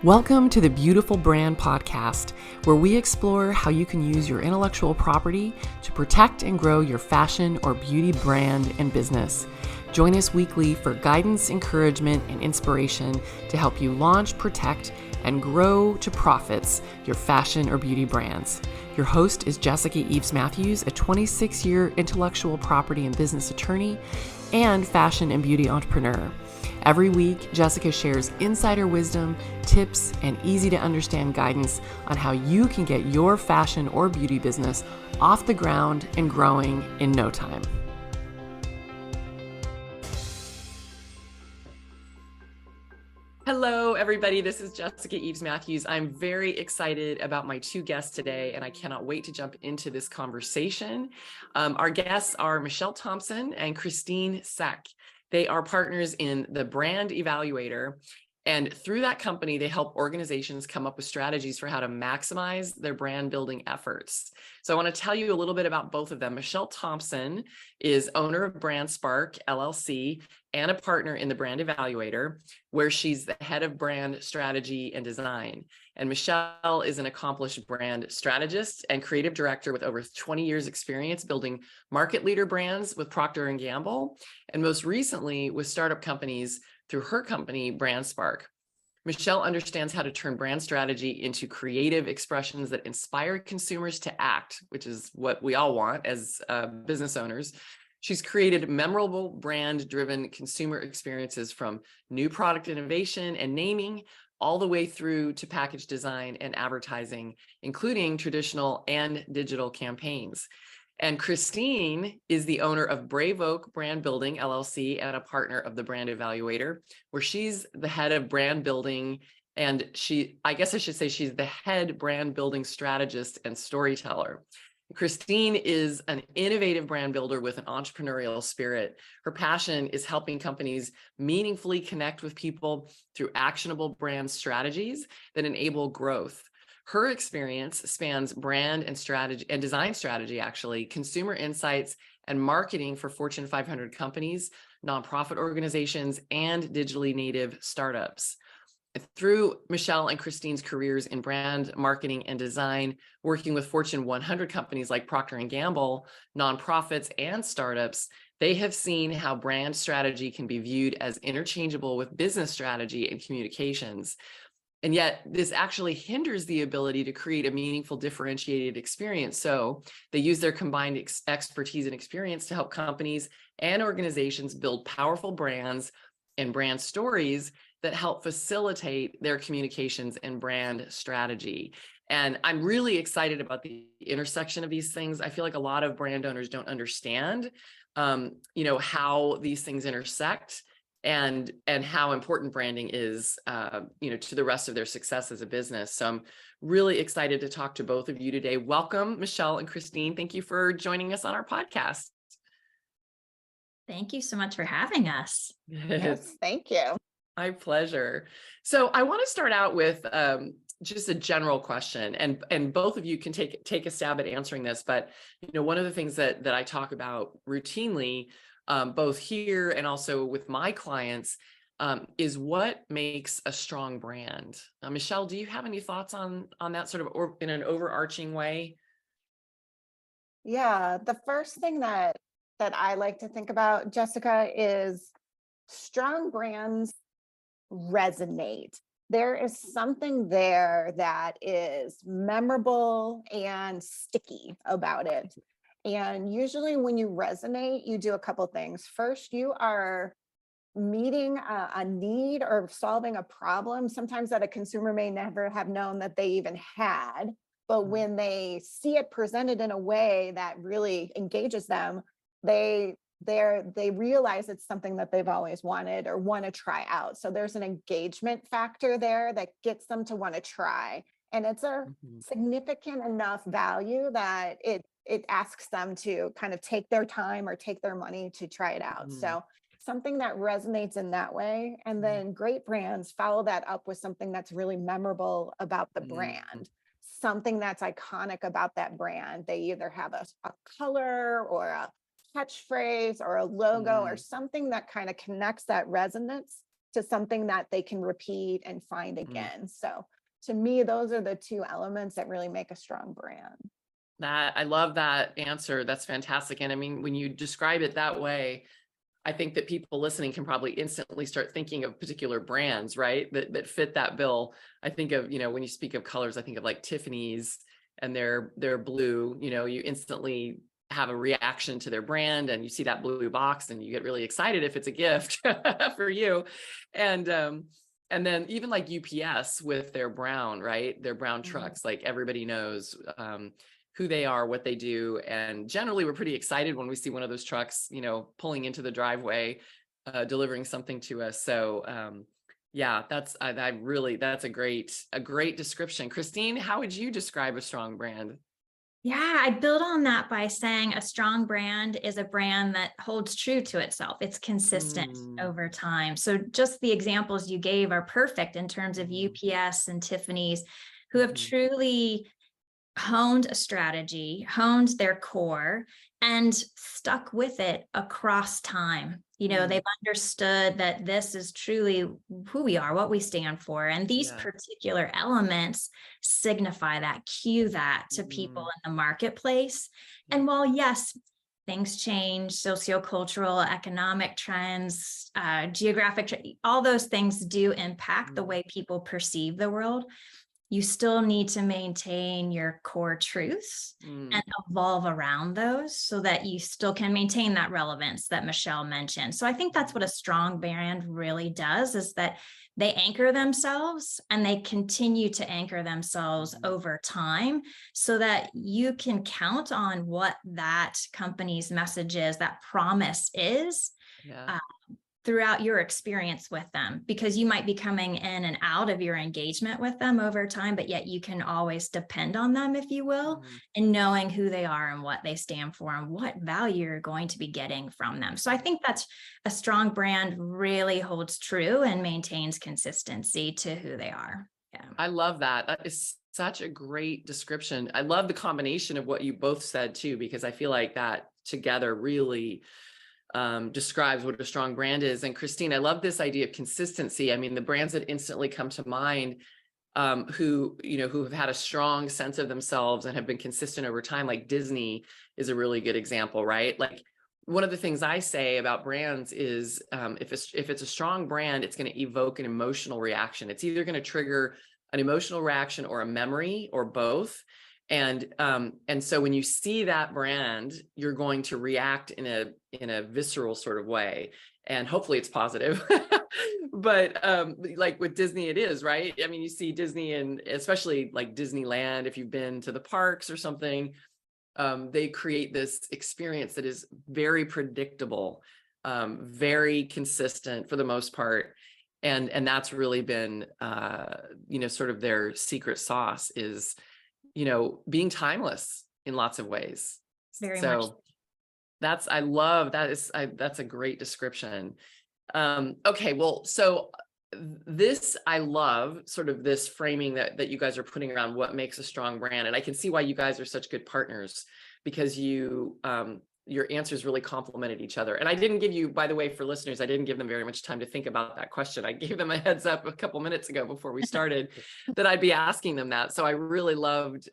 Welcome to the Beautiful Brand Podcast, where we explore how you can use your intellectual property to protect and grow your fashion or beauty brand and business. Join us weekly for guidance, encouragement, and inspiration to help you launch, protect, and grow to profits your fashion or beauty brands. Your host is Jessica Eves Matthews, a 26-year intellectual property and business attorney and fashion and beauty entrepreneur. Every week, Jessica shares insider wisdom, tips, and easy to understand guidance on how you can get your fashion or beauty business off the ground and growing in no time. Hello, everybody. This is Jessica Eves Matthews. I'm very excited about my two guests today, and I cannot wait to jump into this conversation. Our guests are Michelle Thompson and Christine Sech. They are partners in the Brand Evaluator, and through that company, they help organizations come up with strategies for how to maximize their brand building efforts. So I want to tell you a little bit about both of them. Michelle Thompson is owner of Brand Spark, LLC, and a partner in the Brand Evaluator, where she's the head of brand strategy and design. And Michelle is an accomplished brand strategist and creative director with over 20 years experience building market leader brands with Procter & Gamble, and most recently with startup companies through her company, Brand Spark. Michelle understands how to turn brand strategy into creative expressions that inspire consumers to act, which is what we all want as business owners. She's created memorable brand-driven consumer experiences from new product innovation and naming all the way through to package design and advertising, including traditional and digital campaigns. And Christine is the owner of Brave Oak Brand Building, LLC, and a partner of the Brand Evaluator, where she's the head of brand building. And I guess I should say she's the head brand building strategist and storyteller. Christine is an innovative brand builder with an entrepreneurial spirit. Her passion is helping companies meaningfully connect with people through actionable brand strategies that enable growth. Her experience spans brand and strategy and design strategy, actually, consumer insights and marketing for Fortune 500 companies, nonprofit organizations, and digitally native startups. Through Michelle and Christine's careers in brand marketing and design, working with Fortune 100 companies like Procter & Gamble, nonprofits, and startups, they have seen how brand strategy can be viewed as interchangeable with business strategy and communications. And yet this actually hinders the ability to create a meaningful differentiated experience. So they use their combined expertise and experience to help companies and organizations build powerful brands and brand stories that help facilitate their communications and brand strategy. And I'm really excited about the intersection of these things. I feel like a lot of brand owners don't understand, how these things intersect and how important branding is, to the rest of their success as a business. So I'm really excited to talk to both of you today. Welcome, Michelle and Christine. Thank you for joining us on our podcast. Thank you so much for having us. Yes, thank you. My pleasure. So I want to start out with just a general question, and both of you can take a stab at answering this. But one of the things that I talk about routinely, both here and also with my clients, is what makes a strong brand. Michelle, do you have any thoughts on that sort of, or in an overarching way? Yeah, the first thing that I like to think about, Jessica, is strong brands resonate. There is something there that is memorable and sticky about it. And usually when you resonate, you do a couple things. First, you are meeting a need or solving a problem, sometimes that a consumer may never have known that they even had. But when they see it presented in a way that really engages them, they realize it's something that they've always wanted or want to try out. So there's an engagement factor there that gets them to want to try. And it's a significant enough value that it asks them to kind of take their time or take their money to try it out. So something that resonates in that way. And then great brands follow that up with something that's really memorable about the brand, something that's iconic about that brand. They either have a color or a catchphrase or a logo or something that kind of connects that resonance to something that they can repeat and find again. So to me, those are the two elements that really make a strong brand. I love that answer. That's fantastic. And I mean, when you describe it that way, I think that people listening can probably instantly start thinking of particular brands, right? That fit that bill. I think of, when you speak of colors, I think of like Tiffany's and their blue, you instantly have a reaction to their brand, and you see that blue box and you get really excited if it's a gift for you. And then even like UPS with their brown, right? Their brown trucks, like everybody knows who they are, what they do. And generally we're pretty excited when we see one of those trucks, pulling into the driveway, delivering something to us. So yeah, that's a great description. Christine, how would you describe a strong brand? Yeah, I build on that by saying a strong brand is a brand that holds true to itself. It's consistent over time. So just the examples you gave are perfect in terms of UPS and Tiffany's, who have truly honed a strategy, honed their core, and stuck with it across time. They've understood that this is truly who we are, what we stand for. And these particular elements signify that, cue that to people in the marketplace. And while, yes, things change, sociocultural, economic trends, geographic, all those things do impact the way people perceive the world. You still need to maintain your core truths and evolve around those so that you still can maintain that relevance that Michelle mentioned. So I think that's what a strong brand really does, is that they anchor themselves and they continue to anchor themselves over time so that you can count on what that company's message is, that promise is. Throughout your experience with them, because you might be coming in and out of your engagement with them over time, but yet you can always depend on them, if you will, in knowing who they are and what they stand for and what value you're going to be getting from them. So I think that's a strong brand really holds true and maintains consistency to who they are. Yeah. I love that. That is such a great description. I love the combination of what you both said too, because I feel like that together really describes what a strong brand is. And Christine, I love this idea of consistency. I mean, the brands that instantly come to mind, who have had a strong sense of themselves and have been consistent over time, like Disney is a really good example, right? Like one of the things I say about brands is, if it's a strong brand, it's going to evoke an emotional reaction. It's either going to trigger an emotional reaction or a memory or both. And so when you see that brand, you're going to react in a visceral sort of way, and hopefully it's positive. But like with Disney, it is, right? I mean, you see Disney, and especially like Disneyland, if you've been to the parks or something, they create this experience that is very predictable, very consistent for the most part. And that's really been, sort of their secret sauce is, being timeless in lots of ways. Very much. I love that. That's a great description. Okay. Well, so I love sort of this framing that you guys are putting around what makes a strong brand. And I can see why you guys are such good partners, because your answers really complemented each other. And I didn't give you, by the way, for listeners, I didn't give them very much time to think about that question. I gave them a heads up a couple minutes ago before we started that I'd be asking them that. So I really loved,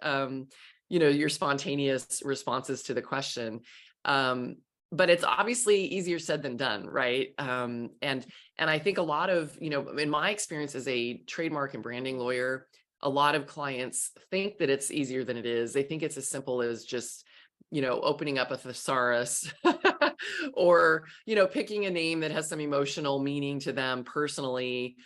your spontaneous responses to the question. But it's obviously easier said than done, right? And I think a lot of, in my experience as a trademark and branding lawyer, a lot of clients think that it's easier than it is. They think it's as simple as just opening up a thesaurus or, picking a name that has some emotional meaning to them personally.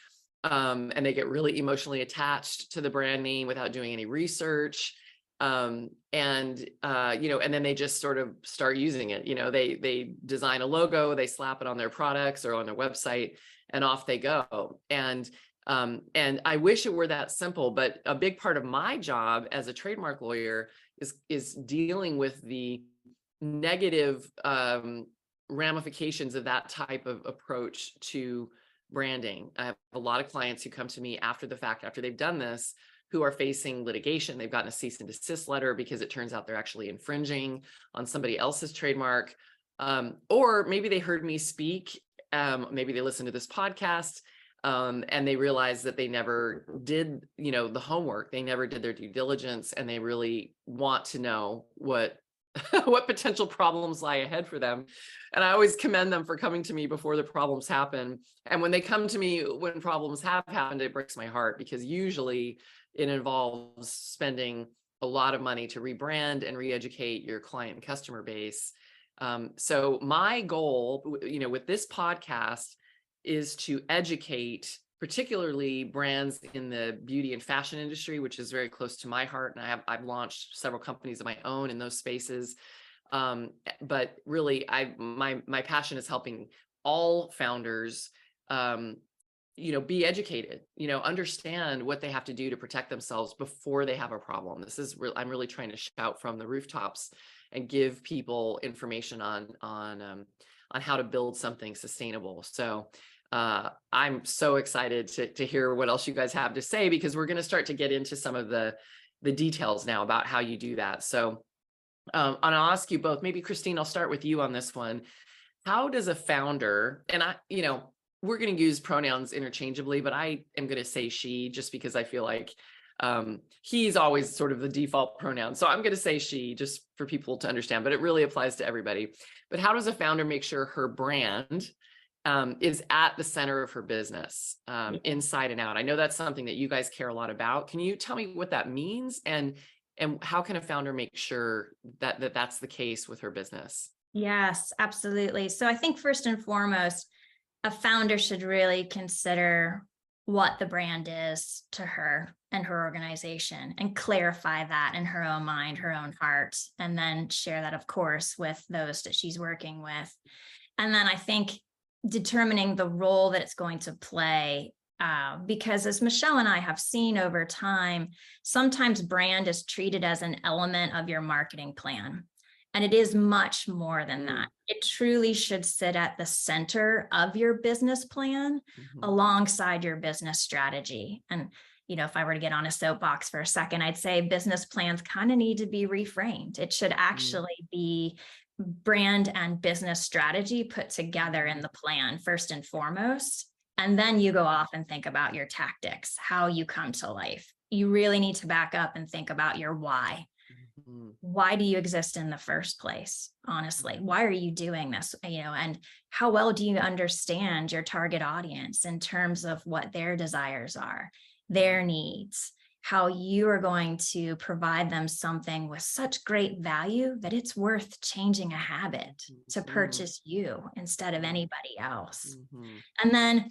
And they get really emotionally attached to the brand name without doing any research. And then they just sort of start using it. They design a logo, they slap it on their products or on their website, and off they go. And I wish it were that simple, but a big part of my job as a trademark lawyer is dealing with the negative ramifications of that type of approach to branding. I have a lot of clients who come to me after the fact, after they've done this, who are facing litigation. They've gotten a cease and desist letter because it turns out they're actually infringing on somebody else's trademark. Or maybe they heard me speak, maybe they listened to this podcast, And they realized that they never did, the homework. They never did their due diligence, and they really want to know what what potential problems lie ahead for them. And I always commend them for coming to me before the problems happen. And when they come to me when problems have happened, it breaks my heart, because usually it involves spending a lot of money to rebrand and re-educate your client and customer base. So my goal, with this podcast is to educate particularly brands in the beauty and fashion industry, which is very close to my heart. And I've launched several companies of my own in those spaces. But really, my passion is helping all founders, be educated, understand what they have to do to protect themselves before they have a problem. I'm really trying to shout from the rooftops and give people information on how to build something sustainable. So I'm so excited to hear what else you guys have to say, because we're going to start to get into some of the details now about how you do that. So and I'll ask you both, maybe Christine, I'll start with you on this one. How does a founder, and we're going to use pronouns interchangeably, but I am going to say she, just because I feel like he's always sort of the default pronoun. So I'm going to say she, just for people to understand, but it really applies to everybody. But how does a founder make sure her brand is at the center of her business, inside and out? I know that's something that you guys care a lot about. Can you tell me what that means, and how can a founder make sure that that's the case with her business? Yes, absolutely. So I think first and foremost, a founder should really consider what the brand is to her and her organization, and clarify that in her own mind, her own heart, and then share that, of course, with those that she's working with. And then I think determining the role that it's going to play, because as Michelle and I have seen over time, sometimes brand is treated as an element of your marketing plan. And it is much more than that. It truly should sit at the center of your business plan, alongside your business strategy. And, if I were to get on a soapbox for a second, I'd say business plans kind of need to be reframed. It should actually be brand and business strategy put together in the plan first and foremost. And then you go off and think about your tactics, how you come to life. You really need to back up and think about your why. Why do you exist in the first place? Honestly, why are you doing this? And how well do you understand your target audience in terms of what their desires are, their needs, how you are going to provide them something with such great value that it's worth changing a habit to purchase you instead of anybody else. And then,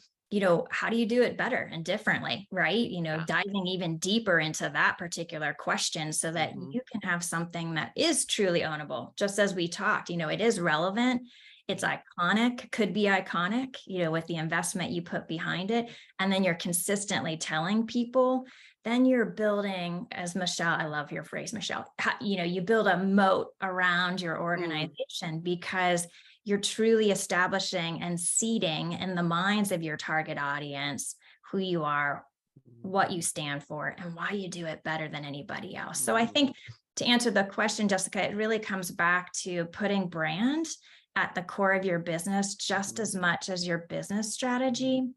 how do you do it better and differently, right? Diving even deeper into that particular question so that you can have something that is truly ownable. Just as we talked, it is relevant. It's iconic, could be iconic, with the investment you put behind it. And then you're consistently telling people, then you're building, as Michelle, I love your phrase, Michelle, you build a moat around your organization, because you're truly establishing and seeding in the minds of your target audience who you are, what you stand for, and why you do it better than anybody else. So I think, to answer the question, Jessica, it really comes back to putting brand at the core of your business just as much as your business strategy,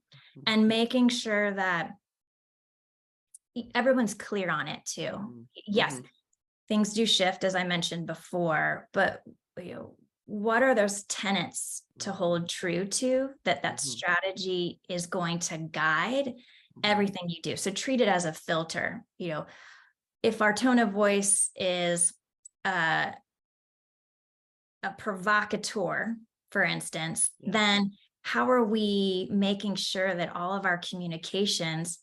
and making sure that everyone's clear on it too. Yes, things do shift, as I mentioned before, but what are those tenets to hold true to, that strategy is going to guide everything you do? So treat it as a filter. If our tone of voice is a provocateur, for instance, then how are we making sure that all of our communications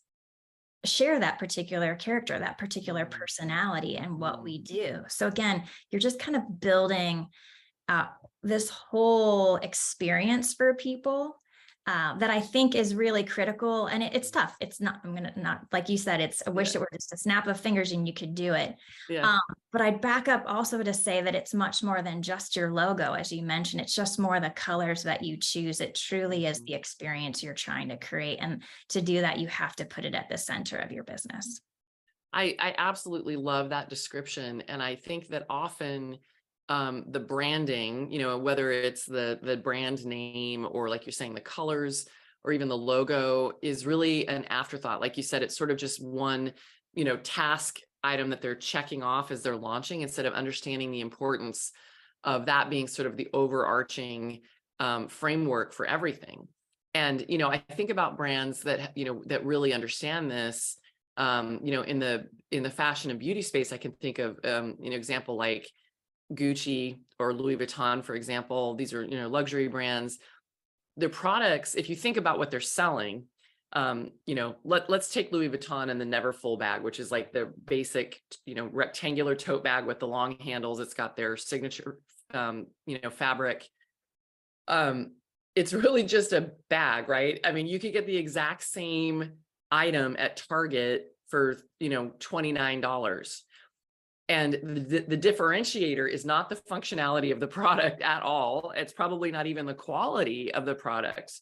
share that particular character, that particular personality, and what we do? So again, you're just kind of building this whole experience for people that I think is really critical. And it's tough. It's not, like you said, I wish it were just a snap of fingers and you could do it. But I'd back up also to say that it's much more than just your logo. As you mentioned, it's just more the colors that you choose. It truly is the experience you're trying to create. And to do that, you have to put it at the center of your business. I absolutely love that description. And I think that often the branding, whether it's the brand name, or like you're saying, the colors, or even the logo is really an afterthought. Like you said, it's sort of just one, task item that they're checking off as they're launching, instead of understanding the importance of that being sort of the overarching framework for everything. And, I think about brands that, that really understand this, in the fashion and beauty space. I can think of, example like Gucci or Louis Vuitton, for example. These are, luxury brands. Their products, if you think about what they're selling, let's take Louis Vuitton and the Never Full bag, which is like the basic, rectangular tote bag with the long handles. It's got their signature, fabric. It's really just a bag, right? I mean, you could get the exact same item at Target for, $29. And the differentiator is not the functionality of the product at all. It's probably not even the quality of the product.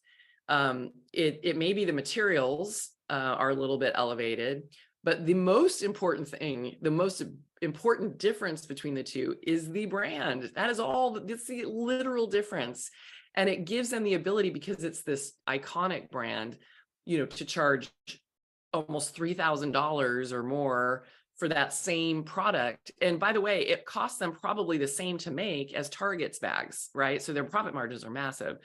It may be the materials are a little bit elevated, but the most important thing, the most important difference between the two is the brand. That is all, it's the literal difference. And it gives them the ability, because it's this iconic brand, to charge almost $3,000 or more for that same product. And by the way, it costs them probably the same to make as Target's bags, right? So their profit margins are massive.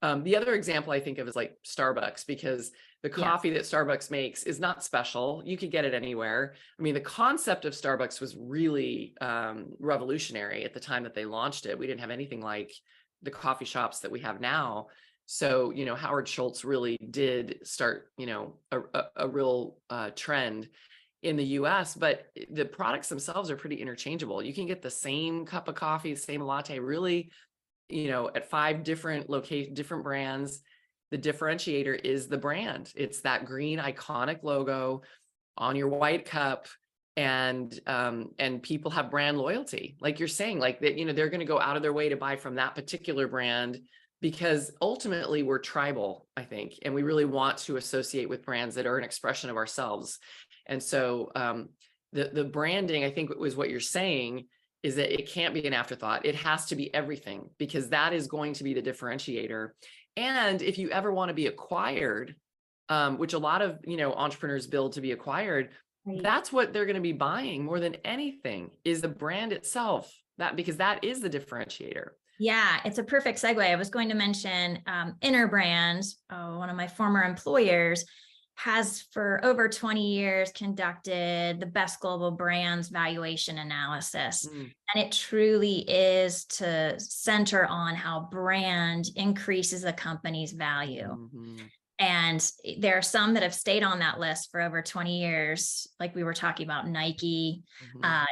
The other example I think of is like Starbucks, because the coffee that Starbucks makes is not special. You could get it anywhere. I mean, the concept of Starbucks was really revolutionary at the time that they launched it. We didn't have anything like the coffee shops that we have now. So, Howard Schultz really did start, a real trend in the US, but the products themselves are pretty interchangeable. You can get the same cup of coffee, the same latte, really, at 5 different brands. The differentiator is the brand. It's that green iconic logo on your white cup. And people have brand loyalty, like you're saying, like that, they're going to go out of their way to buy from that particular brand, because ultimately we're tribal, I think, and we really want to associate with brands that are an expression of ourselves. And so the branding, I think, was what you're saying, is that it can't be an afterthought. It has to be everything, because that is going to be the differentiator. And if you ever want to be acquired, which a lot of, entrepreneurs build to be acquired, that's what they're going to be buying more than anything, is the brand itself, because that is the differentiator. Yeah, it's a perfect segue. I was going to mention Inner Brands, one of my former employers, has for over 20 years conducted the best global brands valuation analysis. And it truly is to center on how brand increases a company's value. And there are some that have stayed on that list for over 20 years. Like we were talking about, Nike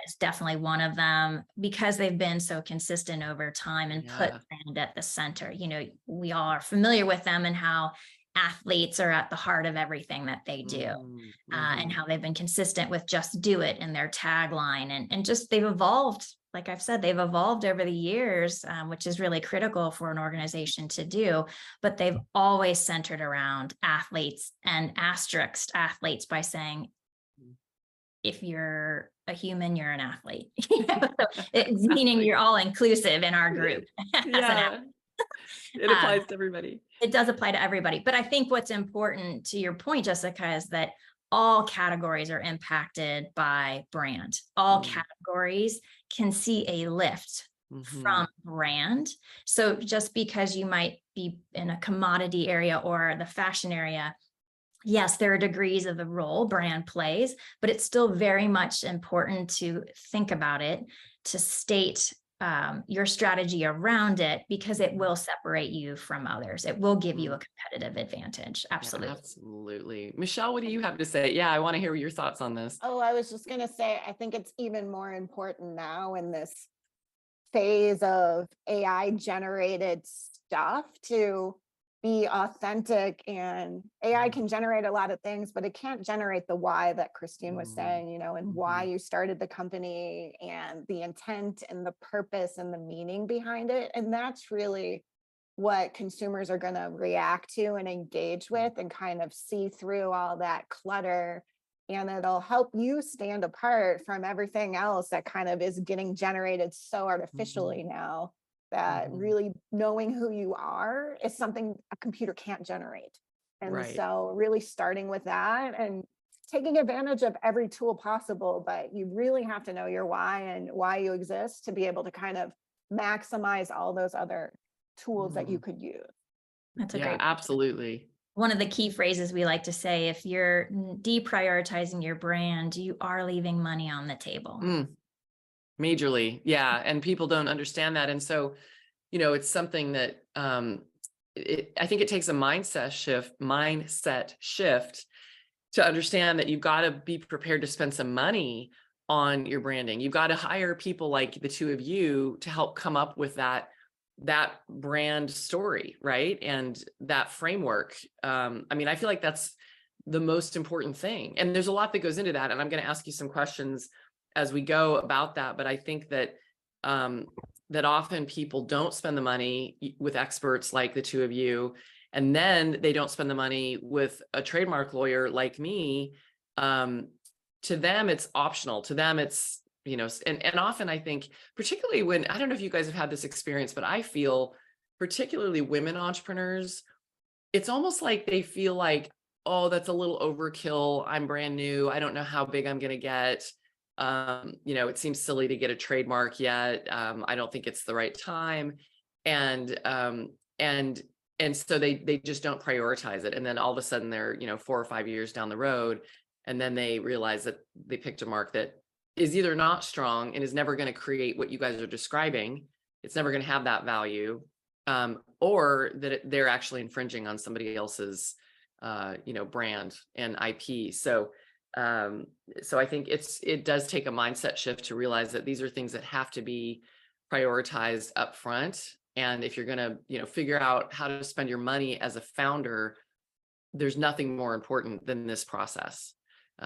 is definitely one of them, because they've been so consistent over time and put brand at the center. We all are familiar with them and how athletes are at the heart of everything that they do, and how they've been consistent with just do it in their tagline, and just they've evolved. Like I've said, they've evolved over the years, which is really critical for an organization to do, but they've always centered around athletes and asterisked athletes by saying, if you're a human, you're an athlete. So it's meaning you're all inclusive in our group. It applies to everybody. It does apply to everybody. But I think what's important, to your point, Jessica, is that all categories are impacted by brand. All categories can see a lift from brand. So just because you might be in a commodity area or the fashion area, yes, there are degrees of the role brand plays, but it's still very much important to think about it, to state your strategy around it, because it will separate you from others. It will give you a competitive advantage. Absolutely. Yeah, absolutely. Michelle, what do you have to say? Yeah, I want to hear your thoughts on this. Oh, I was just going to say, I think it's even more important now in this phase of AI generated stuff to be authentic. And AI can generate a lot of things, but it can't generate the why that Christine was saying, and why you started the company and the intent and the purpose and the meaning behind it. And that's really what consumers are going to react to and engage with, and kind of see through all that clutter. And it'll help you stand apart from everything else that kind of is getting generated so artificially now, that really knowing who you are is something a computer can't generate. And Right. so really starting with that and taking advantage of every tool possible, but you really have to know your why and why you exist to be able to kind of maximize all those other tools that you could use. That's a Yeah, great. absolutely. One of the key phrases we like to say, if you're deprioritizing your brand, you are leaving money on the table. Majorly. Yeah. And people don't understand that. And so, you know, it's something that I think it takes a mindset shift to understand that you've got to be prepared to spend some money on your branding. You've got to hire people like the two of you to help come up with that brand story, right? And that framework. I mean, I feel like that's the most important thing. And there's a lot that goes into that. And I'm going to ask you some questions as we go about that. But I think that that often people don't spend the money with experts like the two of you, and then they don't spend the money with a trademark lawyer like me. To them, it's optional. To them, it's, you know, and often I think, particularly when, I don't know if you guys have had this experience, but I feel particularly women entrepreneurs, it's almost like they feel like, oh, that's a little overkill. I'm brand new. I don't know how big I'm going to get. You know, it seems silly to get a trademark yet. I don't think it's the right time. And so they just don't prioritize it. And then all of a sudden they're, you know, 4 or 5 years down the road, and then they realize that they picked a mark that is either not strong and is never going to create what you guys are describing. It's never going to have that value, or that they're actually infringing on somebody else's, you know, brand and IP. So I think it does take a mindset shift to realize that these are things that have to be prioritized up front. And if you're going to, you know, figure out how to spend your money as a founder, there's nothing more important than this process,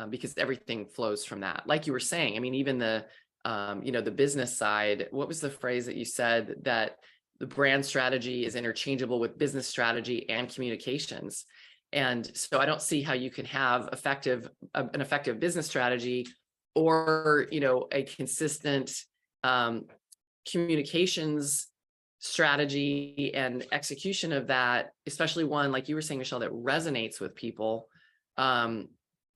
because everything flows from that. Like you were saying, I mean, even the, you know, the business side, what was the phrase that you said, that the brand strategy is interchangeable with business strategy and communications? And so I don't see how you can have an effective business strategy or, you know, a consistent communications strategy and execution of that, especially one, like you were saying, Michelle, that resonates with people. And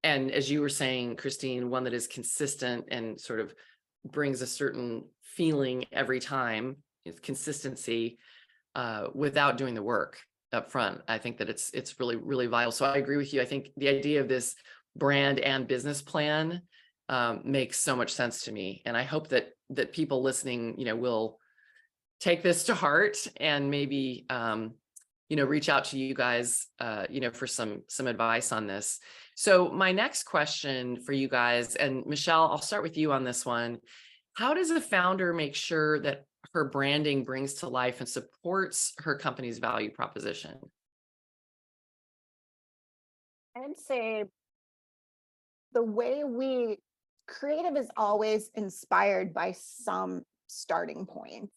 as you were saying, Christine, one that is consistent and sort of brings a certain feeling every time, is consistency, without doing the work up front. I think that it's really, really vital. So I agree with you. I think the idea of this brand and business plan makes so much sense to me. And I hope that people listening, you know, will take this to heart and maybe, you know, reach out to you guys, you know, for some advice on this. So my next question for you guys, and Michelle, I'll start with you on this one. How does a founder make sure that her branding brings to life and supports her company's value proposition? I'd say the way creative is always inspired by some starting point.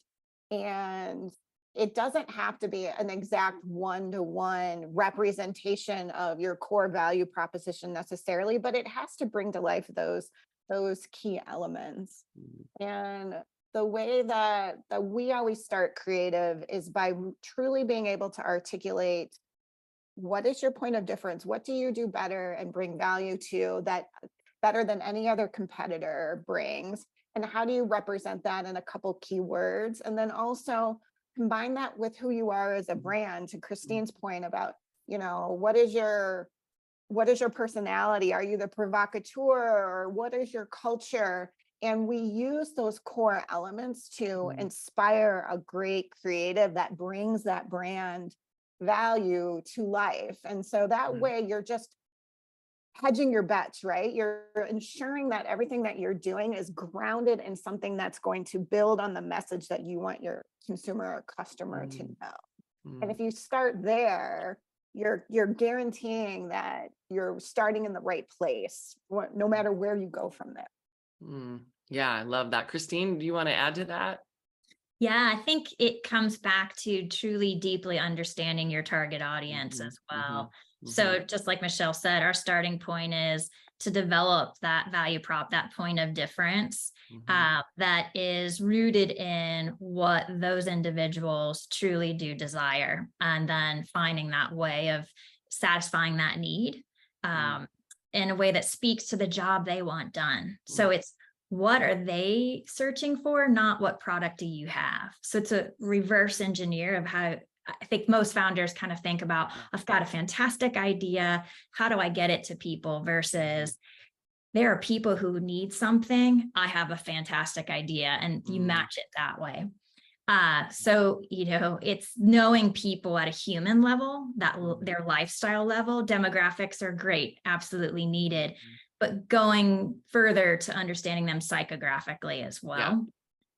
And it doesn't have to be an exact one-to-one representation of your core value proposition necessarily, but it has to bring to life those key elements. And the way that we always start creative is by truly being able to articulate, what is your point of difference? What do you do better and bring value to that better than any other competitor brings? And how do you represent that in a couple keywords? And then also combine that with who you are as a brand, to Christine's point about, you know, what is your personality? Are you the provocateur, or what is your culture? And we use those core elements to inspire a great creative that brings that brand value to life. And so that way you're just hedging your bets, right? You're ensuring that everything that you're doing is grounded in something that's going to build on the message that you want your consumer or customer to know. And if you start there, you're guaranteeing that you're starting in the right place, no matter where you go from there. Yeah, I love that. Christine, do you want to add to that? Yeah, I think it comes back to truly deeply understanding your target audience as well. So just like Michelle said, our starting point is to develop that value prop, that point of difference that is rooted in what those individuals truly do desire. And then finding that way of satisfying that need in a way that speaks to the job they want done. So it's, what are they searching for, not what product do you have? So it's a reverse engineer of how I think most founders kind of think about, I've got a fantastic idea, how do I get it to people, versus there are people who need something, I have a fantastic idea, and you match it that way. So, it's knowing people at a human level, that their lifestyle level. Demographics are great, absolutely needed, but going further to understanding them psychographically as well.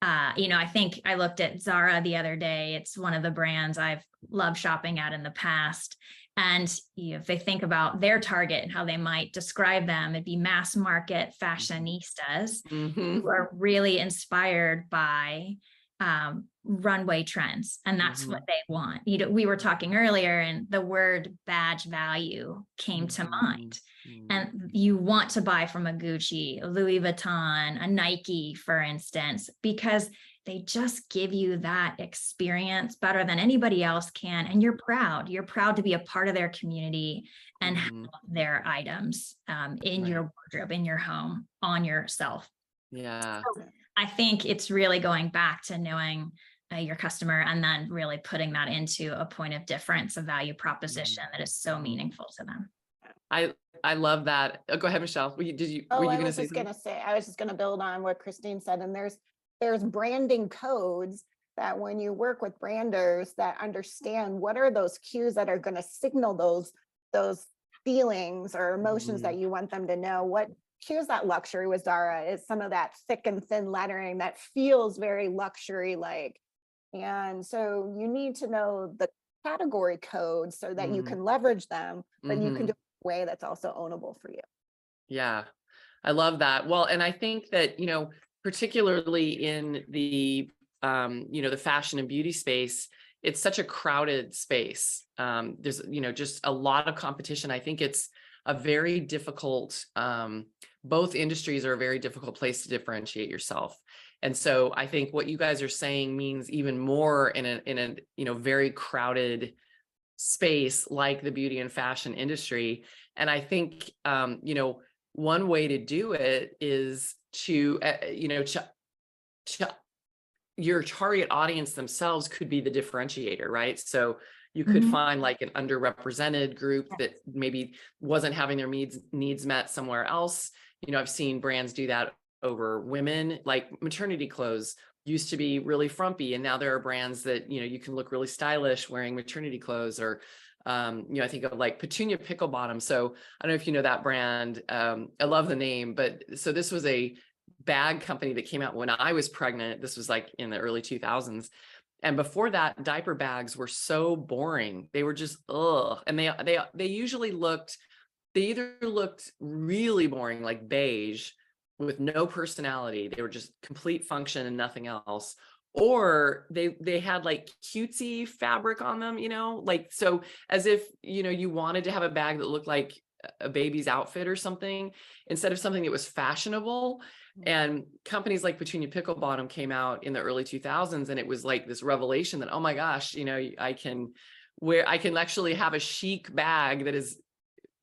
I think I looked at Zara the other day. It's one of the brands I've loved shopping at in the past. And if they think about their target and how they might describe them, it'd be mass market fashionistas who are really inspired by runway trends. And that's what they want. We were talking earlier and the word badge value came to mind. And you want to buy from a Gucci, a Louis Vuitton, a Nike, for instance, because they just give you that experience better than anybody else can. And you're proud to be a part of their community and have their items in your wardrobe, in your home, on yourself. Yeah. So I think it's really going back to knowing your customer and then really putting that into a point of difference, a value proposition that is so meaningful to them. I love that. Oh, go ahead, Michelle. Were you going to say something? I was just going to build on what Christine said. And there's branding codes that when you work with branders that understand what are those cues that are going to signal those feelings or emotions that you want them to know. What cues that luxury with Zara is some of that thick and thin lettering that feels very luxury like. And so you need to know the category codes so that you can leverage them, but you can do it in a way that's also ownable for you. Yeah, I love that. Well, and I think that, particularly in the, the fashion and beauty space, it's such a crowded space. There's, just a lot of competition. I think it's a very difficult, both industries are a very difficult place to differentiate yourself. And so I think what you guys are saying means even more in a very crowded space like the beauty and fashion industry. And I think, one way to do it is to your target audience themselves could be the differentiator, right? So you could find like an underrepresented group that maybe wasn't having their needs met somewhere else. I've seen brands do that over women, like maternity clothes used to be really frumpy. And now there are brands that, you can look really stylish wearing maternity clothes, or, I think of like Petunia Pickle Bottom. So I don't know if you know that brand. I love the name, but so this was a bag company that came out when I was pregnant. This was like in the early 2000s. And before that, diaper bags were so boring. They were just, and they usually either looked really boring, like beige with no personality. They were just complete function and nothing else. Or they had like cutesy fabric on them, like, so as if, you wanted to have a bag that looked like a baby's outfit or something, instead of something that was fashionable. And companies like Petunia Pickle Bottom came out in the early 2000s, and it was like this revelation that, oh my gosh, I can actually have a chic bag that is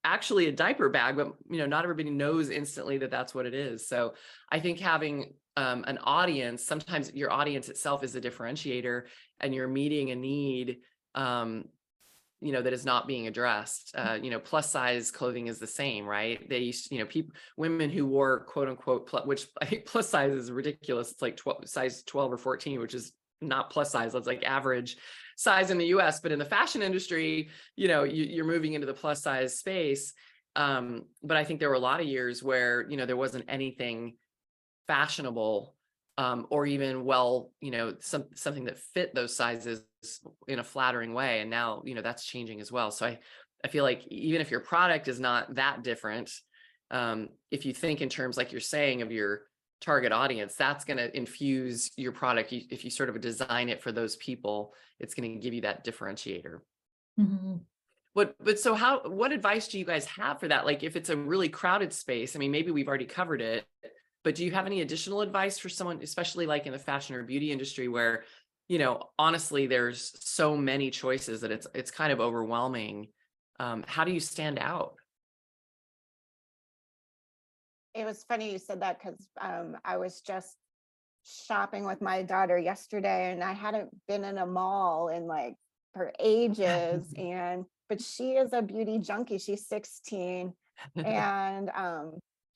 actually a diaper bag, but not everybody knows instantly that that's what it is. So I think having an audience, sometimes your audience itself is a differentiator, and you're meeting a need that is not being addressed. Plus size clothing is the same, right? They used to, women who wore quote unquote, which I think plus size is ridiculous. It's like size 12 or 14, which is not plus size. That's like average size in the US, but in the fashion industry, you're moving into the plus size space. But I think there were a lot of years where, there wasn't anything fashionable, or even something that fit those sizes in a flattering way. And now, that's changing as well. So I feel like even if your product is not that different, if you think in terms, like you're saying, of your target audience, that's going to infuse your product. If you sort of design it for those people, it's going to give you that differentiator. What advice do you guys have for that? Like if it's a really crowded space, I mean, maybe we've already covered it, but do you have any additional advice for someone, especially like in the fashion or beauty industry where, honestly, there's so many choices that it's kind of overwhelming. How do you stand out? It was funny you said that because I was just shopping with my daughter yesterday, and I hadn't been in a mall in like for ages. But she is a beauty junkie. She's 16, and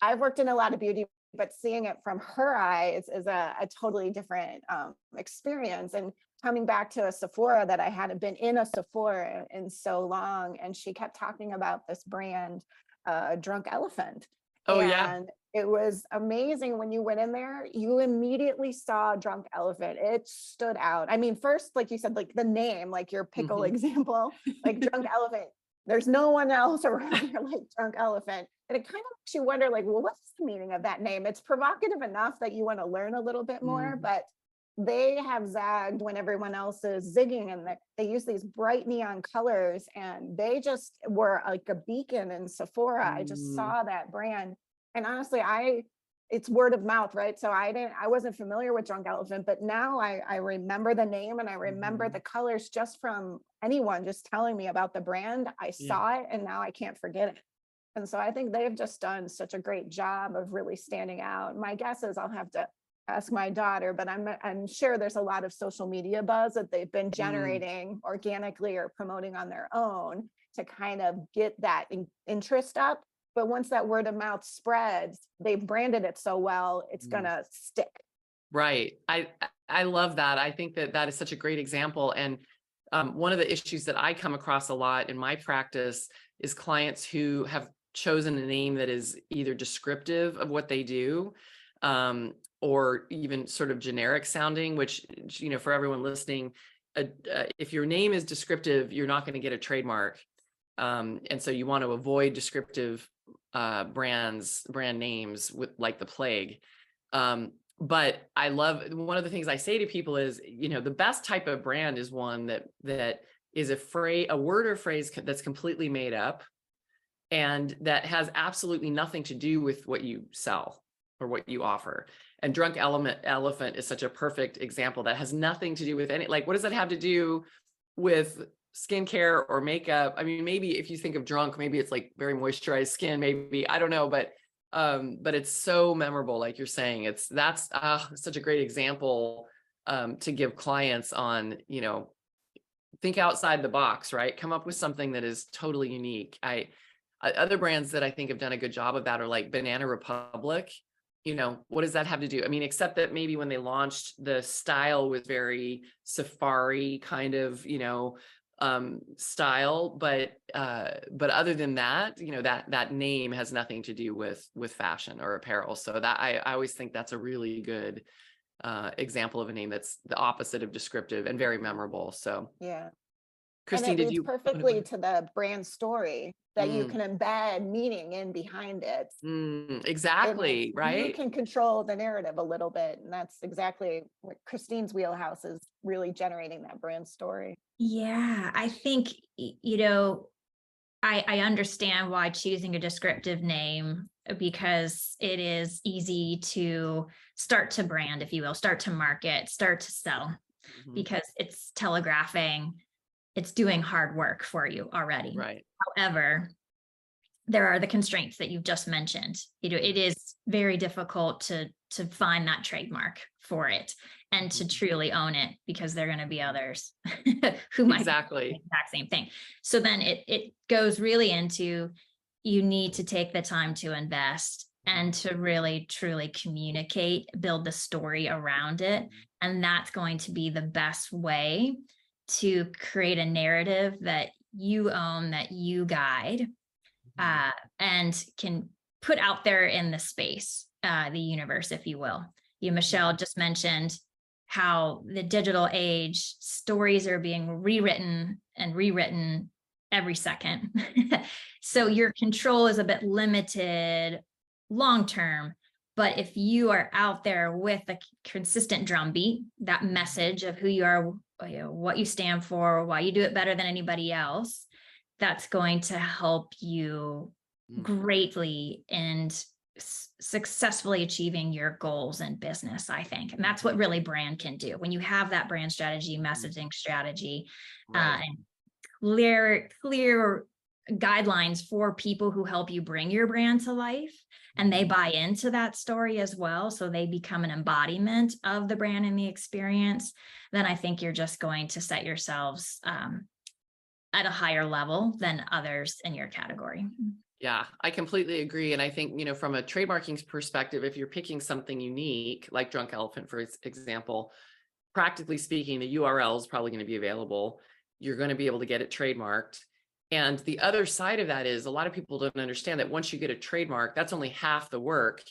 I've worked in a lot of beauty, but seeing it from her eyes is a totally different experience. And coming back to a Sephora, that I hadn't been in a Sephora in so long, and she kept talking about this brand, Drunk Elephant. Oh, and yeah. it was amazing. When you went in there, you immediately saw Drunk Elephant. It stood out. I mean, first, like you said, like the name, like your pickle example, like Drunk Elephant. There's no one else around here like Drunk Elephant. And it kind of makes you wonder, like, well, what's the meaning of that name? It's provocative enough that you want to learn a little bit more, but they have zagged when everyone else is zigging, and they use these bright neon colors, and they just were like a beacon in Sephora. I just saw that brand. And honestly, it's word of mouth, right? So I wasn't familiar with Drunk Elephant, but now I remember the name, and I remember the colors just from anyone just telling me about the brand. I saw it, and now I can't forget it. And so I think they've just done such a great job of really standing out. My guess is I'll have to ask my daughter, but I'm sure there's a lot of social media buzz that they've been generating organically or promoting on their own to kind of get that interest up. But once that word of mouth spreads, they've branded it so well, it's gonna stick. Right. I love that. I think that is such a great example. And one of the issues that I come across a lot in my practice is clients who have chosen a name that is either descriptive of what they do, or even sort of generic sounding, which, for everyone listening, if your name is descriptive, you're not going to get a trademark. And so you want to avoid descriptive brand names with like the plague. But I love, one of the things I say to people is, the best type of brand is one that is a word or phrase that's completely made up, and that has absolutely nothing to do with what you sell or what you offer. And Drunk Elephant is such a perfect example that has nothing to do with like, what does that have to do with skincare or makeup? I mean, maybe if you think of drunk, maybe it's like very moisturized skin, maybe, I don't know, but it's so memorable. Like you're saying, that's such a great example to give clients on, think outside the box, right? Come up with something that is totally unique. Other brands that I think have done a good job of that are like Banana Republic. What does that have to do? I mean, except that maybe when they launched, the style was very safari kind of, style, but other than that, that name has nothing to do with fashion or apparel. So that I always think that's a really good example of a name that's the opposite of descriptive and very memorable. So yeah. Christine, and it leads perfectly to the brand story that you can embed meaning in behind it. Exactly, right? You can control the narrative a little bit, and that's exactly what Christine's wheelhouse is, really generating that brand story. Yeah, I think, I understand why choosing a descriptive name, because it is easy to start to brand, if you will, start to market, start to sell, because it's telegraphing, it's doing hard work for you already. Right. However, there are the constraints that you've just mentioned. It is very difficult to find that trademark for it and to truly own it, because there are going to be others who might do the exact same thing. So then it goes really into, you need to take the time to invest and to really truly communicate, build the story around it. And that's going to be the best way to create a narrative that you own, that you guide, and can put out there in the space, the universe, if you will. Michelle just mentioned how the digital age, stories are being rewritten every second. So your control is a bit limited long-term, but if you are out there with a consistent drumbeat, that message of who you are, what you stand for, why you do it better than anybody else, that's going to help you greatly and successfully achieving your goals in business, I think. And that's what really brand can do. When you have that brand strategy, messaging strategy, and clear guidelines for people who help you bring your brand to life, and they buy into that story as well, so they become an embodiment of the brand and the experience, then I think you're just going to set yourselves at a higher level than others in your category. Yeah, I completely agree. And I think, from a trademarking perspective, if you're picking something unique, like Drunk Elephant, for example, practically speaking, the URL is probably going to be available. You're going to be able to get it trademarked. And the other side of that is a lot of people don't understand that once you get a trademark, that's only half the work.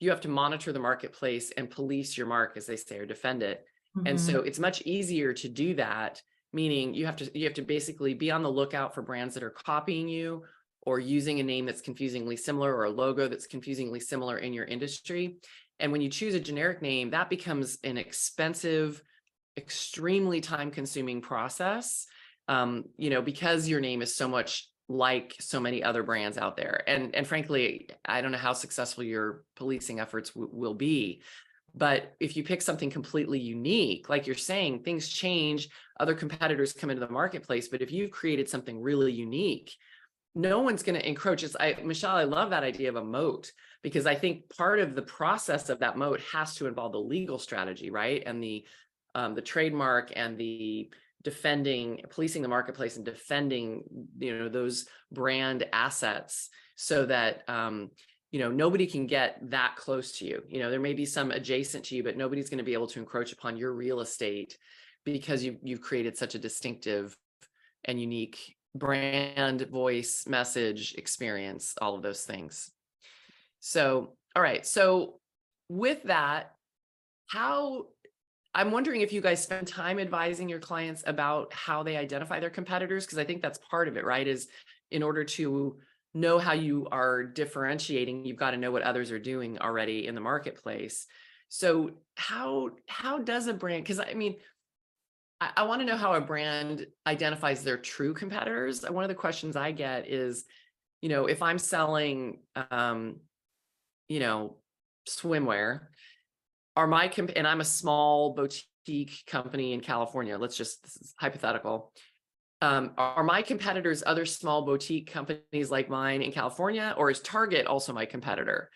You have to monitor the marketplace and police your mark, as they say, or defend it. Mm-hmm. And so it's much easier to do that, meaning you have to basically be on the lookout for brands that are copying you or using a name that's confusingly similar or a logo that's confusingly similar in your industry. And when you choose a generic name, that becomes an expensive, extremely time-consuming process, because your name is so much like so many other brands out there. And frankly, I don't know how successful your policing efforts will be. But if you pick something completely unique, like you're saying, things change, other competitors come into the marketplace. But if you've created something really unique, no one's going to encroach. Michelle, I love that idea of a moat, because I think part of the process of that moat has to involve the legal strategy, right? And the trademark and the policing the marketplace and defending, those brand assets so that, nobody can get that close to you. There may be some adjacent to you, but nobody's going to be able to encroach upon your real estate because you've created such a distinctive and unique brand, voice, message, experience, all of those things. So, all right. So with that, I'm wondering if you guys spend time advising your clients about how they identify their competitors, because I think that's part of it, right? Is in order to know how you are differentiating, you've got to know what others are doing already in the marketplace. So how does a brand, because I want to know how a brand identifies their true competitors. One of the questions I get is, if I'm selling, swimwear, and I'm a small boutique company in California, this is hypothetical. Are my competitors other small boutique companies like mine in California, or is Target also my competitor?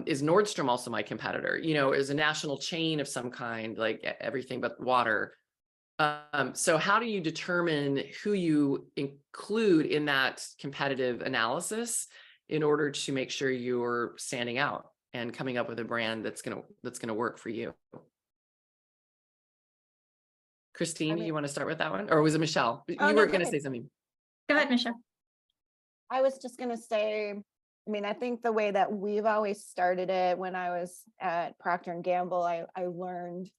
Is Nordstrom also my competitor? Is a national chain of some kind, like Everything But Water. So how do you determine who you include in that competitive analysis in order to make sure you're standing out and coming up with a brand that's gonna work for you? Christine, you want to start with that one? Or was it Michelle? You were going to say something. Go ahead, Michelle. I was just going to say, I think the way that we've always started it, when I was at Procter & Gamble, I learned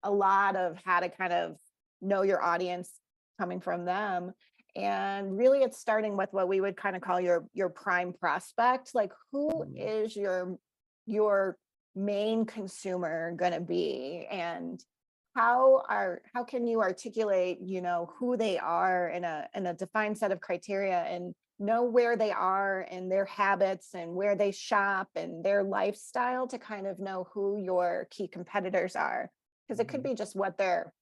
a lot of how to kind of know your audience coming from them. And really it's starting with what we would kind of call your prime prospect. Like, who is your main consumer going to be? And how can you articulate, who they are in a defined set of criteria, and know where they are and their habits and where they shop and their lifestyle, to kind of know who your key competitors are. Because it could be just what they're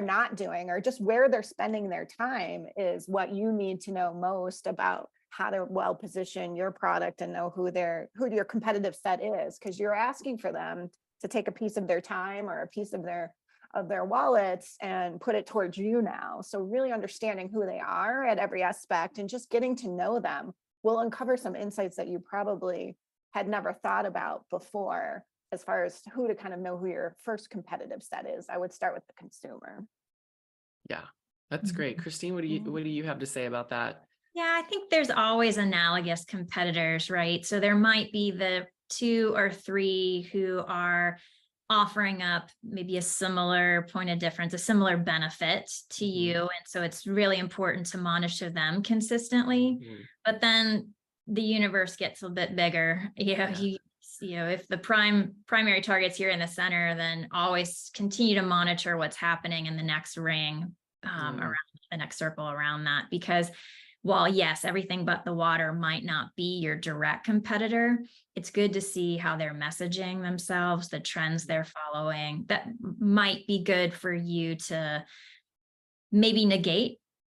not doing, or just where they're spending their time is what you need to know most about how to well position your product and know who your competitive set is, because you're asking for them to take a piece of their time or a piece of their wallets and put it towards you now. So really understanding who they are at every aspect and just getting to know them will uncover some insights that you probably had never thought about before, as far as who to kind of know who your first competitive set is. I would start with the consumer. Yeah, that's great. Christine, what do you have to say about that? Yeah, I think there's always analogous competitors, right? So there might be the 2 or 3 who are offering up maybe a similar point of difference, a similar benefit to you. And so it's really important to monitor them consistently. But then the universe gets a bit bigger. If the primary target's here in the center, then always continue to monitor what's happening in the next ring, around the next circle around that. Because while yes, Everything But the Water might not be your direct competitor, it's good to see how they're messaging themselves, the trends they're following. That might be good for you to maybe negate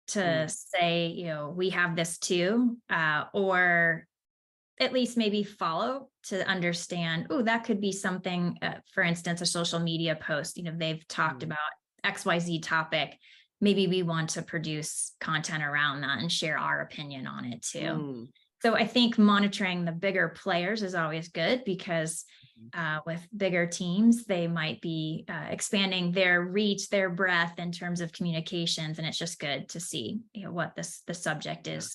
to say, you know, we have this too, or at least maybe follow to understand, oh, that could be something, for instance, a social media post, you know, they've talked about XYZ topic. Maybe we want to produce content around that and share our opinion on it too. So I think monitoring the bigger players is always good, because with bigger teams, they might be expanding their reach, their breadth in terms of communications, and it's just good to see, you know, what the subject is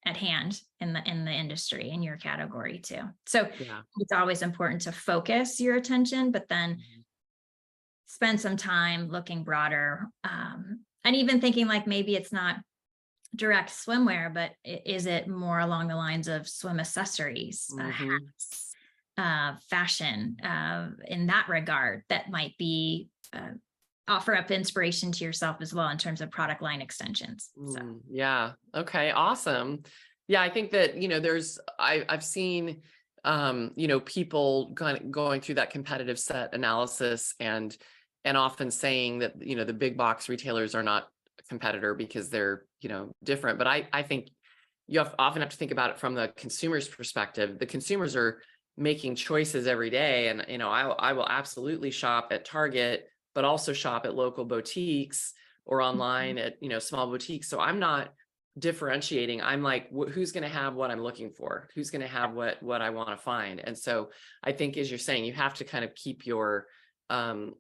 at hand in the industry, in your category too. So it's always important to focus your attention, but then spend some time looking broader, and even thinking like maybe it's not direct swimwear, but is it more along the lines of swim accessories, hats, fashion, in that regard, that might be offer up inspiration to yourself as well in terms of product line extensions. So. Yeah. Okay. Awesome. Yeah. I think that, you know, I've seen, you know, people going through that competitive set analysis and often saying that, you know, the big box retailers are not a competitor because they're, you know, different. But I think you often have to think about it from the consumer's perspective. The consumers are making choices every day. And, you know, I will absolutely shop at Target, but also shop at local boutiques or online at, you know, small boutiques. So I'm not differentiating. I'm like, who's going to have what I'm looking for? Who's going to have what I want to find? And so I think, as you're saying, you have to kind of keep your, my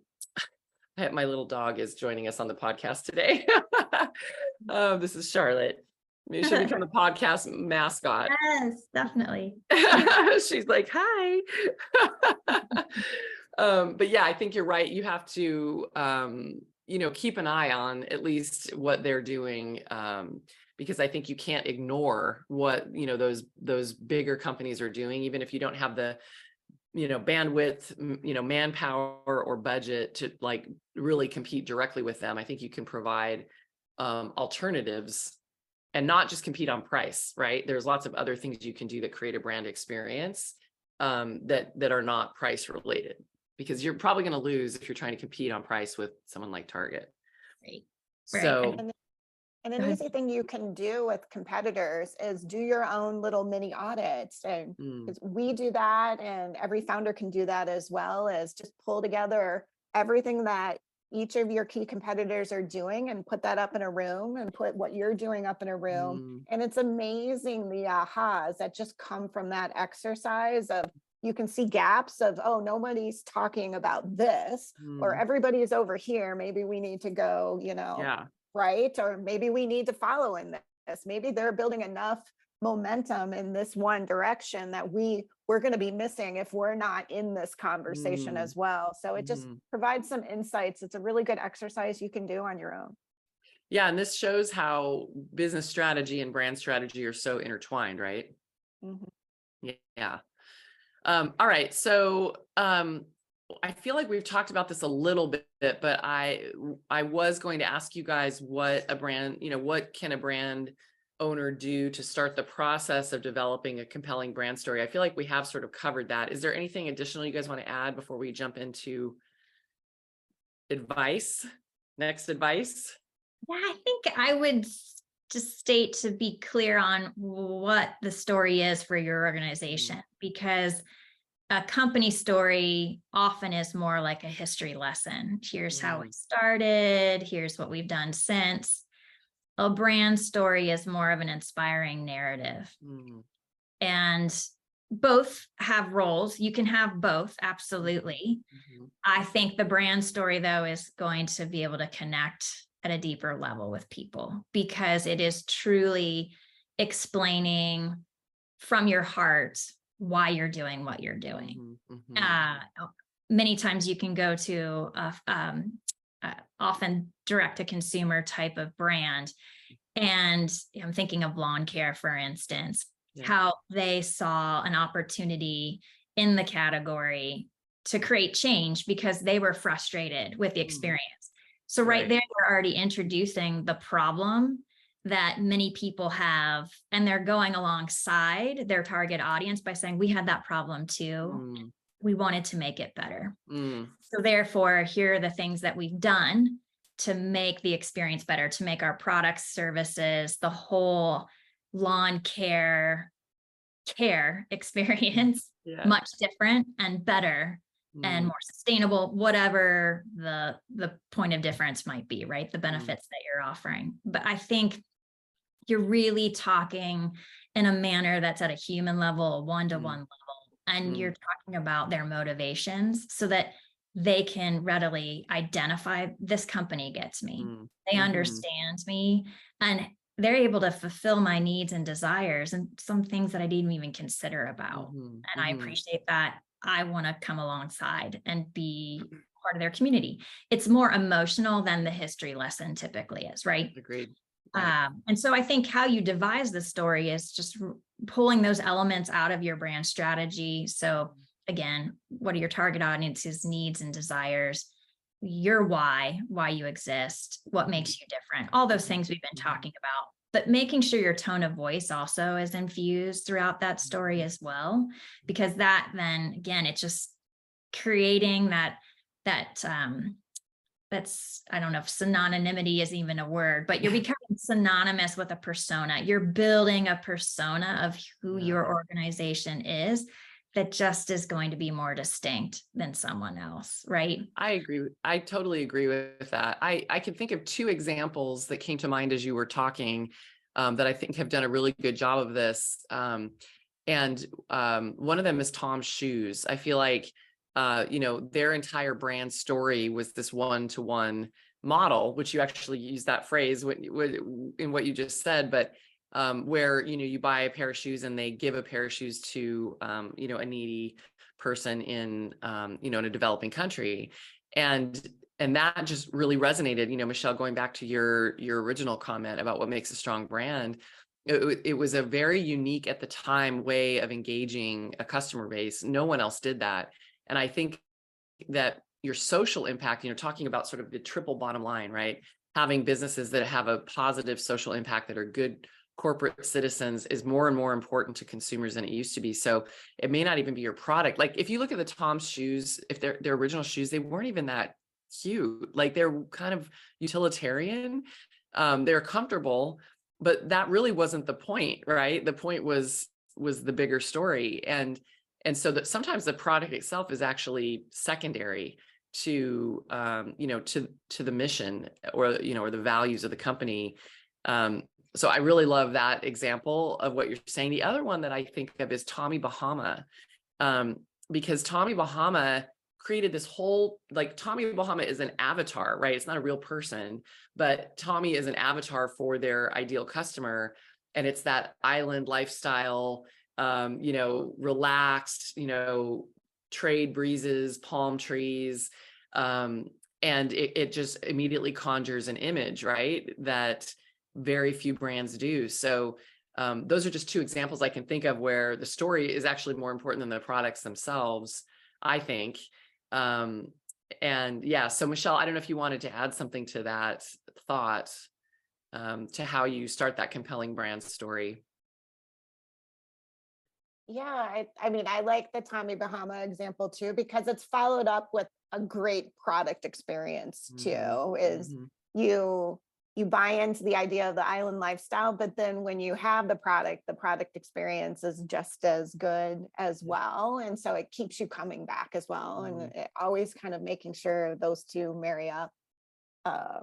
little dog is joining us on the podcast today. This is Charlotte. Maybe she'll become the podcast mascot. Yes, definitely. She's like, hi. But yeah, I think you're right. You have to, you know, keep an eye on at least what they're doing, because I think you can't ignore what, you know, those bigger companies are doing, even if you don't have the, you know, bandwidth, you know, manpower or budget to like really compete directly with them. I think you can provide alternatives and not just compete on price, right? There's lots of other things you can do that create a brand experience that are not price related, because you're probably going to lose if you're trying to compete on price with someone like Target. Right. So, and an easy thing you can do with competitors is do your own little mini audits. And we do that, and every founder can do that as well, as just pull together everything that each of your key competitors are doing and put that up in a room, and put what you're doing up in a room. And it's amazing the ahas that just come from that exercise of, you can see gaps of, oh, nobody's talking about this, or everybody's over here. Maybe we need to go, you know, right? Or maybe we need to follow in this. Maybe they're building enough momentum in this one direction that we're going to be missing if we're not in this conversation as well. So it just provides some insights. It's a really good exercise you can do on your own. Yeah. And this shows how business strategy and brand strategy are so intertwined, right? Yeah. All right. So I feel like we've talked about this a little bit, but I was going to ask you guys what a brand, you know, what can a brand owner do to start the process of developing a compelling brand story? I feel like we have sort of covered that. Is there anything additional you guys want to add before we jump into advice? Next advice? Yeah, I think I would just state to be clear on what the story is for your organization, because a company story often is more like a history lesson. Here's how it started. Here's what we've done since. A brand story is more of an inspiring narrative. And both have roles. You can have both, absolutely. I think the brand story, though, is going to be able to connect at a deeper level with people, because it is truly explaining from your heart why you're doing what you're doing. Many times you can go to often direct to consumer type of brand. And I'm thinking of lawn care, for instance, how they saw an opportunity in the category to create change because they were frustrated with the experience. So right there, they're already introducing the problem that many people have, and they're going alongside their target audience by saying, we had that problem too. We wanted to make it better. So therefore, here are the things that we've done to make the experience better, to make our products, services, the whole lawn care experience Yeah. much different and better and more sustainable, whatever the point of difference might be, right? The benefits that you're offering. But I think you're really talking in a manner that's at a human level, a one-to-one level, and you're talking about their motivations so that they can readily identify, this company gets me. They understand me, and they're able to fulfill my needs and desires and some things that I didn't even consider about. And I appreciate that. I want to come alongside and be part of their community. It's more emotional than the history lesson typically is, right? Agreed. Right. And so I think how you devise the story is just pulling those elements out of your brand strategy. So again, what are your target audiences, needs and desires? Your why you exist, what makes you different, all those things we've been talking about, but making sure your tone of voice also is infused throughout that story as well, because that then again, it's just creating that's, I don't know if synonymity is even a word, but you're becoming synonymous with a persona. You're building a persona of who your organization is that just is going to be more distinct than someone else, right? I agree. I totally agree with that. I can think of two examples that came to mind as you were talking that I think have done a really good job of this. And one of them is Tom's Shoes. I feel like their entire brand story was this one-to-one model, which you actually use that phrase in what you just said, but where, you buy a pair of shoes and they give a pair of shoes to, a needy person in a developing country. And that just really resonated, Michelle, going back to your original comment about what makes a strong brand. It was a very unique at the time way of engaging a customer base. No one else did that. And I think that your social impact, talking about sort of the triple bottom line, right? Having businesses that have a positive social impact, that are good corporate citizens, is more and more important to consumers than it used to be. So it may not even be your product. Like if you look at the Tom's shoes, if their original shoes, they weren't even that cute. Like they're kind of utilitarian. They're comfortable, but that really wasn't the point, right? The point was the bigger story. And so that sometimes the product itself is actually secondary to, to the mission or the values of the company. So I really love that example of what you're saying. The other one that I think of is Tommy Bahama, because Tommy Bahama created this whole, like Tommy Bahama is an avatar, right? It's not a real person, but Tommy is an avatar for their ideal customer. And it's that island lifestyle, relaxed, trade breezes, palm trees. And it just immediately conjures an image, right? That very few brands do. So those are just two examples I can think of where the story is actually more important than the products themselves, I think. And yeah, so Michelle, I don't know if you wanted to add something to that thought, to how you start that compelling brand story. Yeah, I mean, I like the Tommy Bahama example too, because it's followed up with a great product experience too, is you buy into the idea of the island lifestyle, but then when you have the product experience is just as good as well. And so it keeps you coming back as well. And it always kind of making sure those two marry up,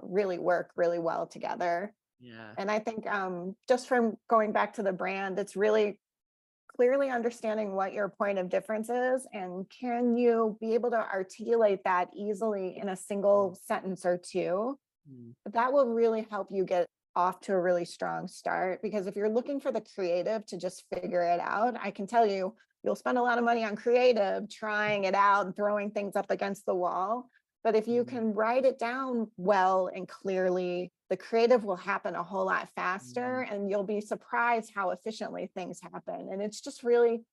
really work really well together. Yeah. And I think just from going back to the brand, it's really clearly understanding what your point of difference is, and can you be able to articulate that easily in a single sentence or two. That will really help you get off to a really strong start, because if you're looking for the creative to just figure it out, I can tell you, you'll spend a lot of money on creative trying it out and throwing things up against the wall. But if you can write it down well and clearly, the creative will happen a whole lot faster, and you'll be surprised how efficiently things happen. And it's just really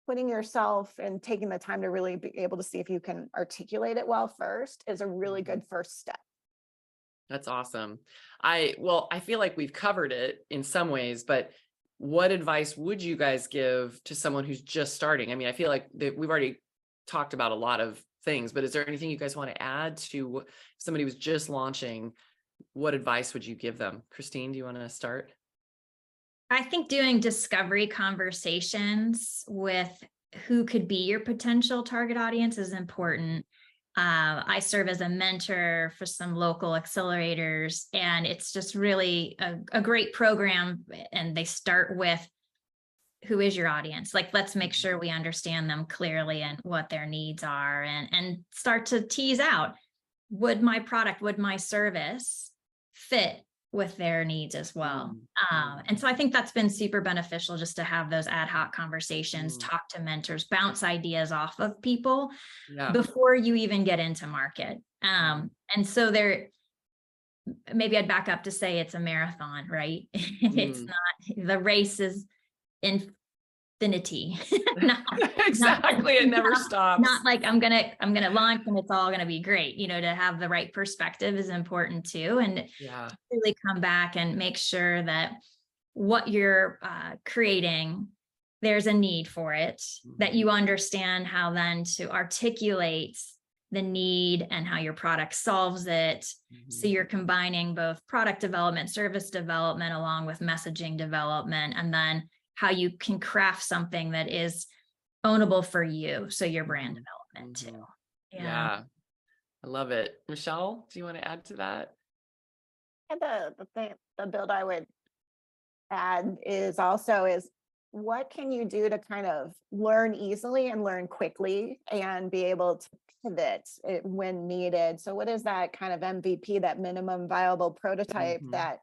putting yourself and taking the time to really be able to see if you can articulate it well first is a really good first step. That's awesome. I feel like we've covered it in some ways, but what advice would you guys give to someone who's just starting? I mean, I feel like we've already talked about a lot of things, but is there anything you guys want to add to if somebody was just launching? What advice would you give them? Christine, do you want to start? I think doing discovery conversations with who could be your potential target audience is important. I serve as a mentor for some local accelerators, and it's just really a great program. And they start with, who is your audience? Like, let's make sure we understand them clearly and what their needs are, and start to tease out, would my product, would my service fit with their needs as well? And so I think that's been super beneficial, just to have those ad hoc conversations, talk to mentors, bounce ideas off of people before you even get into market. And so maybe I'd back up to say it's a marathon, right? It's not, the race is infinity. Exactly. It never stops. Not like I'm gonna launch and it's all gonna be great. To have the right perspective is important too, and really come back and make sure that what you're creating, there's a need for it, that you understand how then to articulate the need and how your product solves it. So you're combining both product development, service development, along with messaging development, and then how you can craft something that is ownable for you. So your brand development too. Yeah. I love it. Michelle, do you want to add to that? And the build I would add is what can you do to kind of learn easily and learn quickly and be able to pivot when needed? So what is that kind of MVP, that minimum viable prototype, that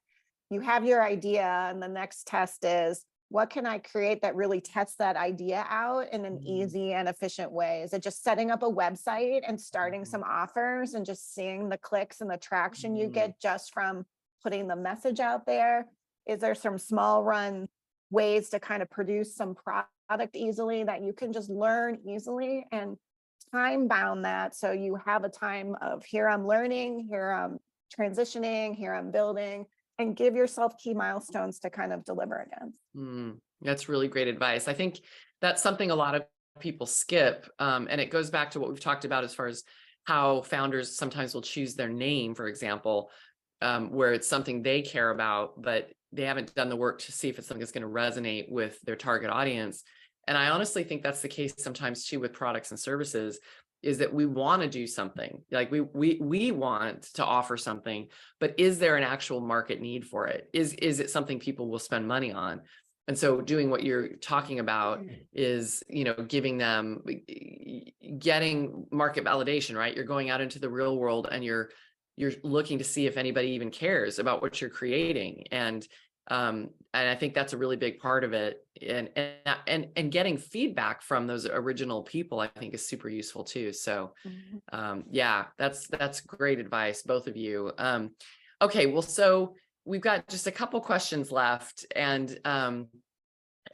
you have your idea and the next test is, what can I create that really tests that idea out in an easy and efficient way? Is it just setting up a website and starting some offers and just seeing the clicks and the traction you get just from putting the message out there? Is there some small run ways to kind of produce some product easily that you can just learn easily and time bound that? So you have a time of, here I'm learning, here I'm transitioning, here I'm building, and give yourself key milestones to kind of deliver against. That's really great advice. I think that's something a lot of people skip. And it goes back to what we've talked about as far as how founders sometimes will choose their name, for example, where it's something they care about, but they haven't done the work to see if it's something that's going to resonate with their target audience. And I honestly think that's the case sometimes too with products and services, is that we want to do something, like we want to offer something, but is there an actual market need for it? Is it something people will spend money on? And so doing what you're talking about is, giving them, getting market validation, right? You're going out into the real world and you're looking to see if anybody even cares about what you're creating. And I think that's a really big part of it. And getting feedback from those original people, I think, is super useful too. So, yeah, that's great advice, both of you. Okay, well, so we've got just a couple questions left, and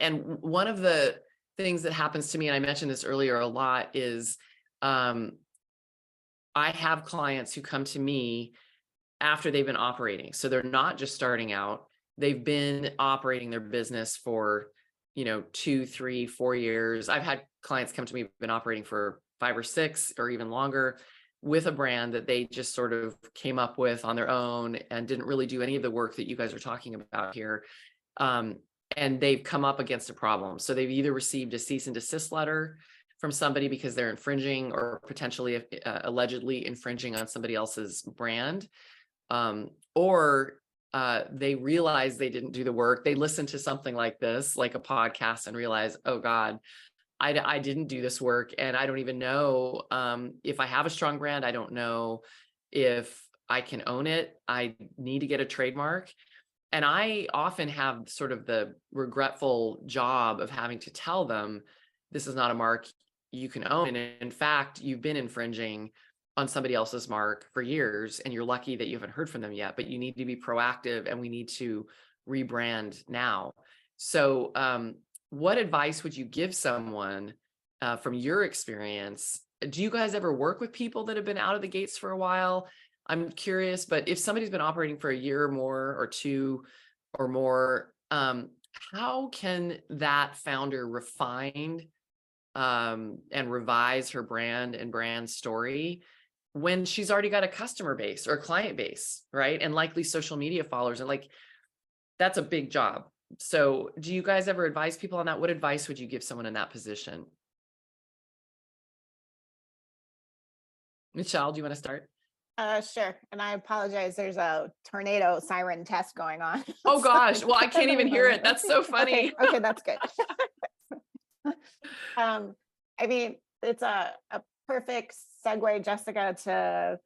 one of the things that happens to me, and I mentioned this earlier a lot, is I have clients who come to me after they've been operating. So they're not just starting out. They've been operating their business for, 2, 3, 4 years. I've had clients come to me, been operating for 5 or 6 or even longer, with a brand that they just sort of came up with on their own and didn't really do any of the work that you guys are talking about here. And they've come up against a problem. So they've either received a cease and desist letter from somebody because they're infringing or potentially allegedly infringing on somebody else's brand, or they realize they didn't do the work. They listen to something like this, like a podcast, and realize, oh God, I didn't do this work. And I don't even know if I have a strong brand. I don't know if I can own it. I need to get a trademark. And I often have sort of the regretful job of having to tell them, this is not a mark you can own. And in fact, you've been infringing on somebody else's mark for years, and you're lucky that you haven't heard from them yet, but you need to be proactive and we need to rebrand now. So what advice would you give someone from your experience? Do you guys ever work with people that have been out of the gates for a while? I'm curious, but if somebody's been operating for a year or more, or 2 or more, how can that founder refine and revise her brand and brand story when she's already got a customer base or a client base, right? And likely social media followers, and like, that's a big job. So do you guys ever advise people on that? What advice would you give someone in that position? Michelle, do you want to start? Sure. And I apologize. There's a tornado siren test going on. Oh gosh. Well, I can't even hear it. That's so funny. Okay, that's good. I mean, it's a perfect segue, Jessica, to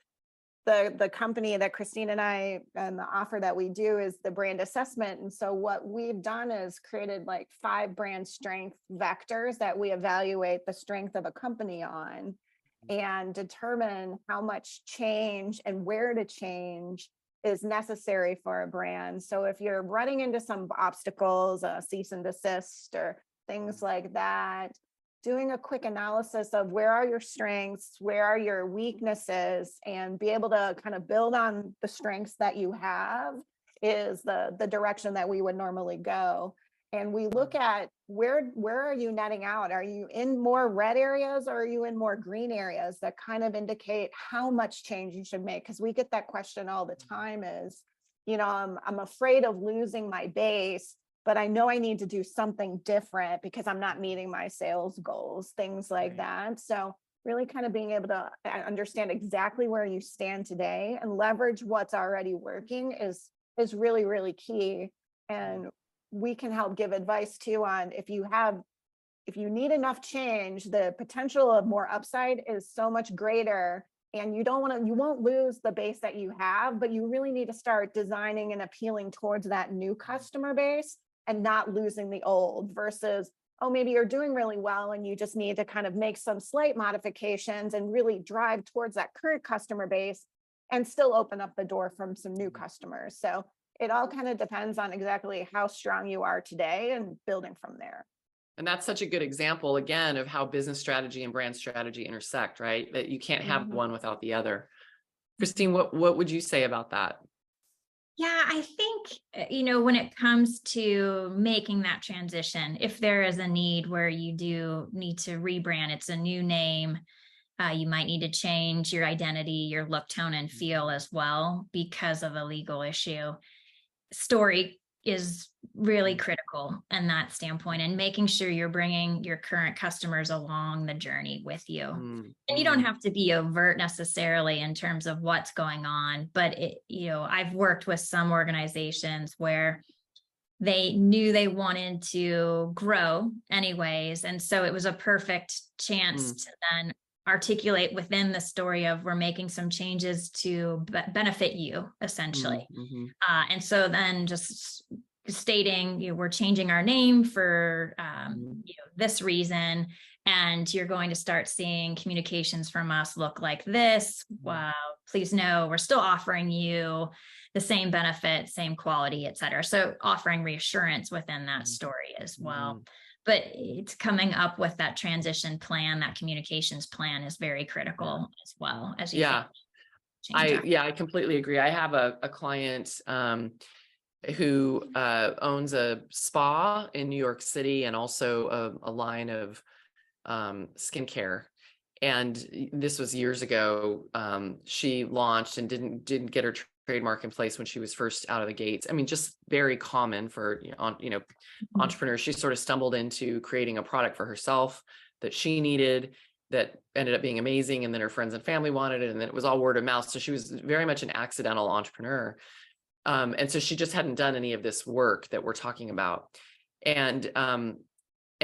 the company that Christine and I, and the offer that we do is the brand assessment. And so what we've done is created like 5 brand strength vectors that we evaluate the strength of a company on and determine how much change and where to change is necessary for a brand. So if you're running into some obstacles, a cease and desist or things like that, doing a quick analysis of where are your strengths, where are your weaknesses, and be able to kind of build on the strengths that you have is the direction that we would normally go. And we look at where are you netting out? Are you in more red areas or are you in more green areas that kind of indicate how much change you should make? Because we get that question all the time is, you know, I'm afraid of losing my base, but I know I need to do something different because I'm not meeting my sales goals, things like that. So really kind of being able to understand exactly where you stand today and leverage what's already working is really, really key. And we can help give advice too on if you need enough change, the potential of more upside is so much greater. And you won't lose the base that you have, but you really need to start designing and appealing towards that new customer base and not losing the old versus, oh, maybe you're doing really well and you just need to kind of make some slight modifications and really drive towards that current customer base and still open up the door from some new customers. So it all kind of depends on exactly how strong you are today and building from there. And that's such a good example, again, of how business strategy and brand strategy intersect, right? That you can't have one without the other. Christine, what would you say about that? Yeah, I think, you know, when it comes to making that transition, if there is a need where you do need to rebrand, it's a new name, you might need to change your identity, your look, tone, and feel as well because of a legal issue. Story is really critical in that standpoint, and making sure you're bringing your current customers along the journey with you. And you don't have to be overt necessarily in terms of what's going on, but you know, I've worked with some organizations where they knew they wanted to grow anyways. And so it was a perfect chance to then articulate within the story of we're making some changes to benefit you essentially. And so then just stating, you know, we're changing our name for you know, this reason, and you're going to start seeing communications from us look like this. Wow, please know we're still offering you the same benefit, same quality, et cetera. So offering reassurance within that story as well. But it's coming up with that transition plan, that communications plan is very critical as well as you. I completely agree. I have a client who owns a spa in New York City and also a line of skincare. And this was years ago. She launched and didn't get her trademark in place when she was first out of the gates. I mean, just very common for, entrepreneurs. She sort of stumbled into creating a product for herself that she needed that ended up being amazing. And then her friends and family wanted it. And then it was all word of mouth. So she was very much an accidental entrepreneur. And so she just hadn't done any of this work that we're talking about. And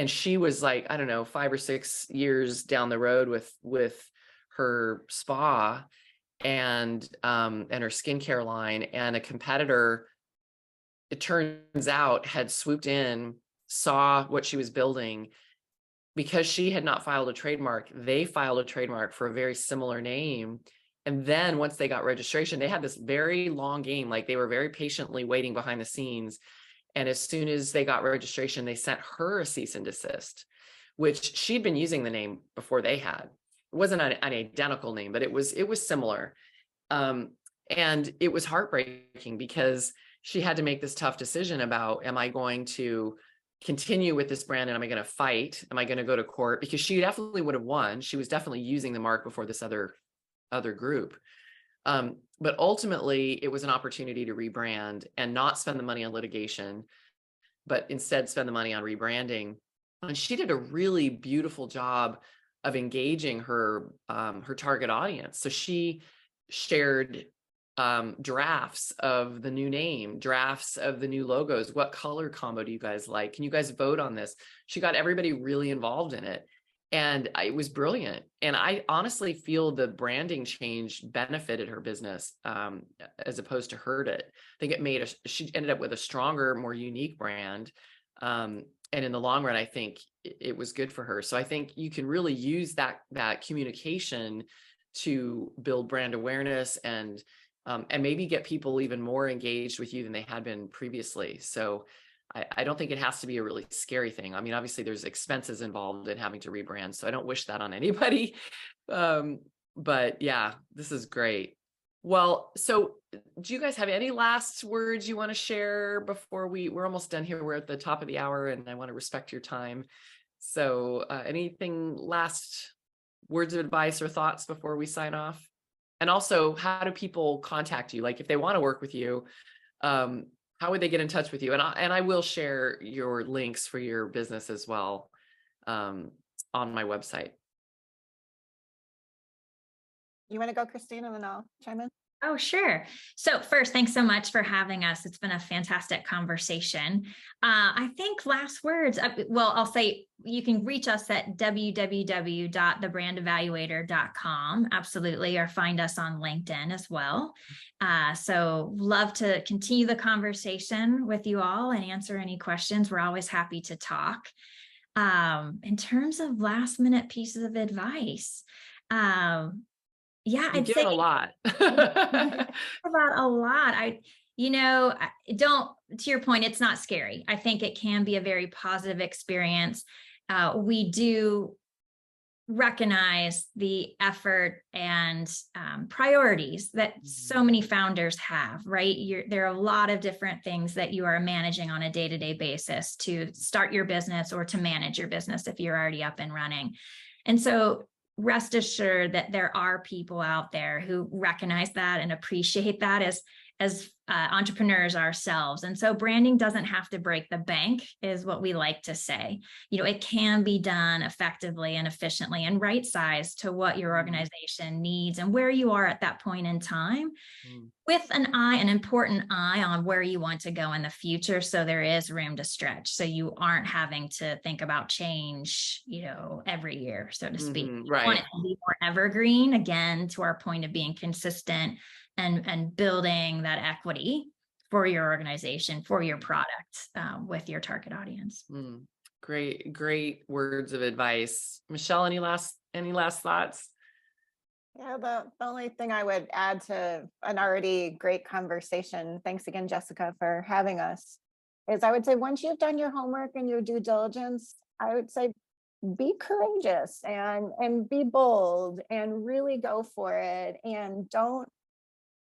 she was like, I don't know, 5 or 6 years down the road with her spa and her skincare line, and a competitor, it turns out, had swooped in, saw what she was building. Because she had not filed a trademark, they filed a trademark for a very similar name. And then once they got registration, they had this very long game, like they were very patiently waiting behind the scenes. And as soon as they got registration, they sent her a cease and desist, which she'd been using the name before they had. It wasn't an identical name, but it was similar. And it was heartbreaking because she had to make this tough decision about, am I going to continue with this brand, and am I going to fight? Am I going to go to court? Because she definitely would have won. She was definitely using the mark before this other group. But ultimately, it was an opportunity to rebrand and not spend the money on litigation, but instead spend the money on rebranding. And she did a really beautiful job of engaging her target audience. So she shared drafts of the new name, drafts of the new logos. What color combo do you guys like? Can you guys vote on this? She got everybody really involved in it. And it was brilliant. And I honestly feel the branding change benefited her business as opposed to hurt it. I think she ended up with a stronger, more unique brand. And in the long run, I think it was good for her. So I think you can really use that communication to build brand awareness and maybe get people even more engaged with you than they had been previously. So I don't think it has to be a really scary thing. I mean, obviously there's expenses involved in having to rebrand, so I don't wish that on anybody. But yeah, this is great. Well, so do you guys have any last words you want to share before we're almost done here? We're at the top of the hour and I want to respect your time. So anything last words of advice or thoughts before we sign off? And also, how do people contact you? Like if they want to work with you, how would they get in touch with you? And I will share your links for your business as well on my website. You want to go, Christine, and then I'll chime in? Oh, sure. So first, thanks so much for having us. It's been a fantastic conversation. I think last words, well, I'll say you can reach us at www.thebrandevaluator.com. Absolutely. Or find us on LinkedIn as well. So love to continue the conversation with you all and answer any questions. We're always happy to talk. In terms of last minute pieces of advice, yeah, I'd say a lot. about a lot. To your point, it's not scary. I think it can be a very positive experience. We do recognize the effort and priorities that so many founders have, right? There are a lot of different things that you are managing on a day-to-day basis to start your business or to manage your business if you're already up and running. And so rest assured that there are people out there who recognize that and appreciate that as entrepreneurs ourselves. And so branding doesn't have to break the bank, is what we like to say. It can be done effectively and efficiently and right-sized to what your organization needs and where you are at that point in time, with an important eye on where you want to go in the future. So there is room to stretch. So you aren't having to think about change, every year, so to speak. Right. You want it to be more evergreen, again, to our point of being consistent and building that equity for your organization, for your product, with your target audience. Great words of advice. Michelle, any last thoughts? Yeah, the only thing I would add to an already great conversation, thanks again, Jessica, for having us, is I would say once you've done your homework and your due diligence, I would say be courageous and be bold and really go for it, and don't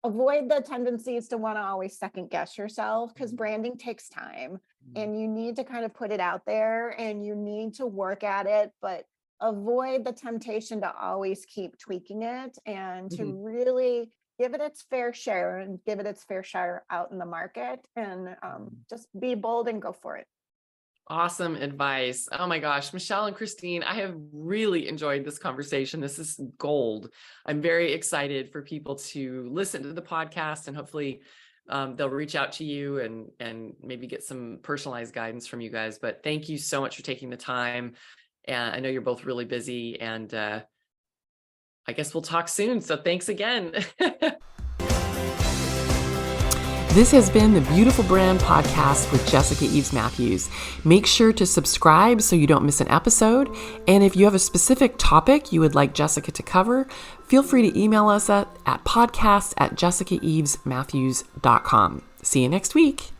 avoid the tendencies to want to always second guess yourself, because branding takes time and you need to kind of put it out there and you need to work at it, but avoid the temptation to always keep tweaking it and to really give it its fair share out in the market, and just be bold and go for it. Awesome advice. Oh my gosh, Michelle and Christine, I have really enjoyed this conversation. This is gold. I'm very excited for people to listen to the podcast, and hopefully they'll reach out to you and maybe get some personalized guidance from you guys. But thank you so much for taking the time. And I know you're both really busy, and I guess we'll talk soon. So thanks again. This has been the Beautiful Brand Podcast with Jessica Eves Matthews. Make sure to subscribe so you don't miss an episode. And if you have a specific topic you would like Jessica to cover, feel free to email us at podcast@jessicaevesmatthews.com. See you next week.